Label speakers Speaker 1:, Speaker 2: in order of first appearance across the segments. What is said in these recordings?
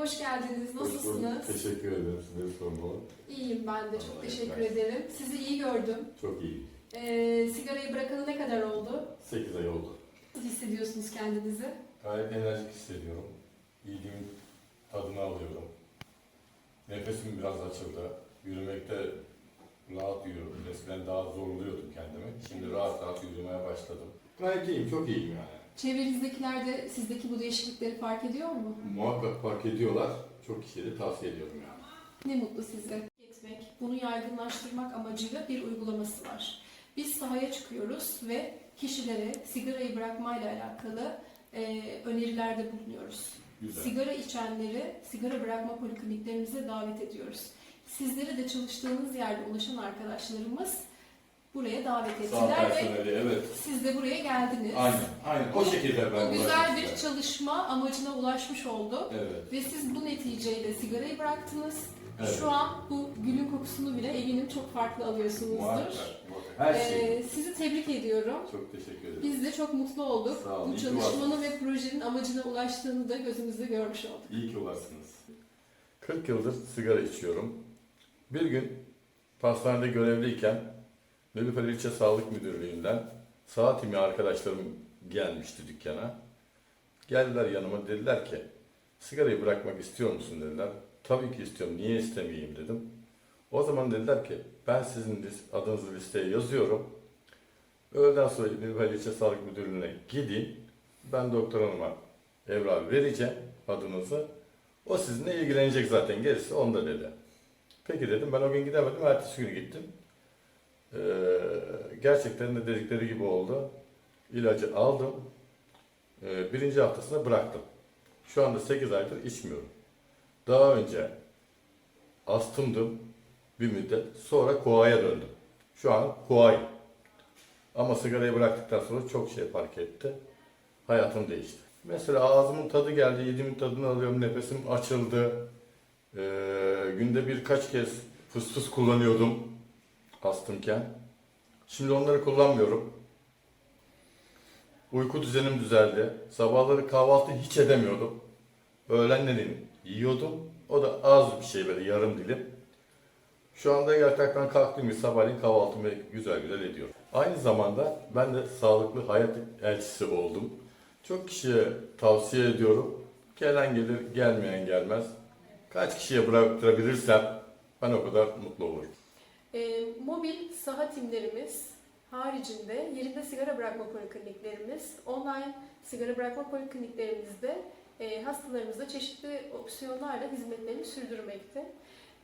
Speaker 1: hoş geldiniz.
Speaker 2: Hoş bulduk.
Speaker 1: Nasılsınız?
Speaker 2: Teşekkür ederim. Size sormalı.
Speaker 1: İyiyim ben de. Çok
Speaker 2: Allah
Speaker 1: teşekkür
Speaker 2: razı olsun.
Speaker 1: ederim. Sizi iyi gördüm.
Speaker 2: Çok iyi.
Speaker 1: Sigarayı bırakalı ne kadar oldu?
Speaker 2: 8 ay oldu.
Speaker 1: Nasıl hissediyorsunuz kendinizi?
Speaker 2: Gayet enerjik hissediyorum. İyiliğin tadını alıyorum. Nefesim biraz açıldı. Yürümekte rahat yürüyorum. Eskiden daha zorluyordum kendimi. Şimdi rahat rahat yürümeye başladım. Gayet iyiyim, çok iyiyim yani.
Speaker 1: Çevrenizdekiler de sizdeki bu değişiklikleri fark ediyor mu?
Speaker 2: Muhakkak fark ediyorlar. Çok kişiye de tavsiye ediyorum yani.
Speaker 1: Ne mutlu size. Etmek, bunu yaygınlaştırmak amacıyla bir uygulaması var. Biz sahaya çıkıyoruz ve kişilere sigarayı bırakmayla alakalı önerilerde bulunuyoruz.
Speaker 2: Güzel.
Speaker 1: Sigara içenleri sigara bırakma polikliniklerimize davet ediyoruz. Sizleri de çalıştığınız yerde ulaşan arkadaşlarımız buraya davet
Speaker 2: Sağ
Speaker 1: ettiler ve
Speaker 2: personeli, evet.
Speaker 1: siz de buraya geldiniz.
Speaker 2: Aynen. O şekilde ben
Speaker 1: Bu güzel
Speaker 2: bırakmak
Speaker 1: bir
Speaker 2: isterim.
Speaker 1: çalışma amacına ulaşmış oldu.
Speaker 2: Evet.
Speaker 1: Ve siz bu neticeyle sigarayı bıraktınız.
Speaker 2: Evet.
Speaker 1: Şu an bu gülün kokusunu bile eminim çok farklı alıyorsunuzdur.
Speaker 2: Muhakkak. Her şey.
Speaker 1: Sizi tebrik ediyorum.
Speaker 2: Çok teşekkür ederim.
Speaker 1: Biz de çok mutlu olduk.
Speaker 2: Sağ olun,
Speaker 1: Bu
Speaker 2: iyi ki
Speaker 1: çalışmanın ve projenin amacına ulaştığını da gözümüzde görmüş olduk.
Speaker 2: İyi ki varsınız. 40 yıldır sigara içiyorum. Bir gün pastanede görevliyken Nilüfer İlçe Sağlık Müdürlüğü'nden sağ timi arkadaşlarım gelmişti dükkana. Geldiler yanıma, dediler ki sigarayı bırakmak istiyor musun dediler. Tabii ki istiyorum, niye istemeyeyim dedim. O zaman dediler ki ben sizin adınızı listeye yazıyorum. Öğleden sonra Nilüfer İlçe Sağlık Müdürlüğü'ne gidin. Ben doktor hanıma evrağı vereceğim adınızı. O sizinle ilgilenecek zaten, gerisi onda dedi. Peki dedim, ben o gün gidemedim, ertesi gün gittim. Gerçekten de dedikleri gibi oldu. İlacı aldım. Birinci haftasında bıraktım. Şu anda 8 aydır içmiyorum. Daha önce astımdım bir müddet. Sonra KUA'ya döndüm. Şu an KUA'yım. Ama sigarayı bıraktıktan sonra çok şey fark etti. Hayatım değişti. Mesela ağzımın tadı geldi, yediğimin tadını alıyorum, nefesim açıldı. Günde birkaç kez fıs fıs kullanıyordum astımken. Şimdi onları kullanmıyorum. Uyku düzenim düzeldi. Sabahları kahvaltı hiç edemiyordum. Öğlenleyin yiyordum. O da az bir şey, böyle yarım dilim. Şu anda yataktan kalktığım gibi sabahleyin kahvaltımı güzel güzel ediyorum. Aynı zamanda ben de sağlıklı hayat elçisi oldum. Çok kişiye tavsiye ediyorum. Gelen gelir, gelmeyen gelmez. Kaç kişiye bıraktırabilirsem ben o kadar mutlu olurum.
Speaker 1: Mobil saha timlerimiz haricinde yerinde sigara bırakma polikliniklerimiz, online sigara bırakma polikliniklerimizde hastalarımıza çeşitli opsiyonlarla hizmetlerini sürdürmekte.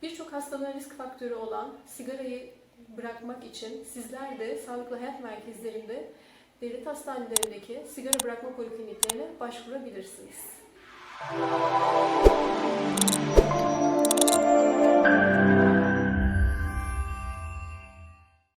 Speaker 1: Birçok hastalığın risk faktörü olan sigarayı bırakmak için sizler de sağlıklı hayat merkezlerinde devlet hastanelerindeki sigara bırakma polikliniklerine başvurabilirsiniz.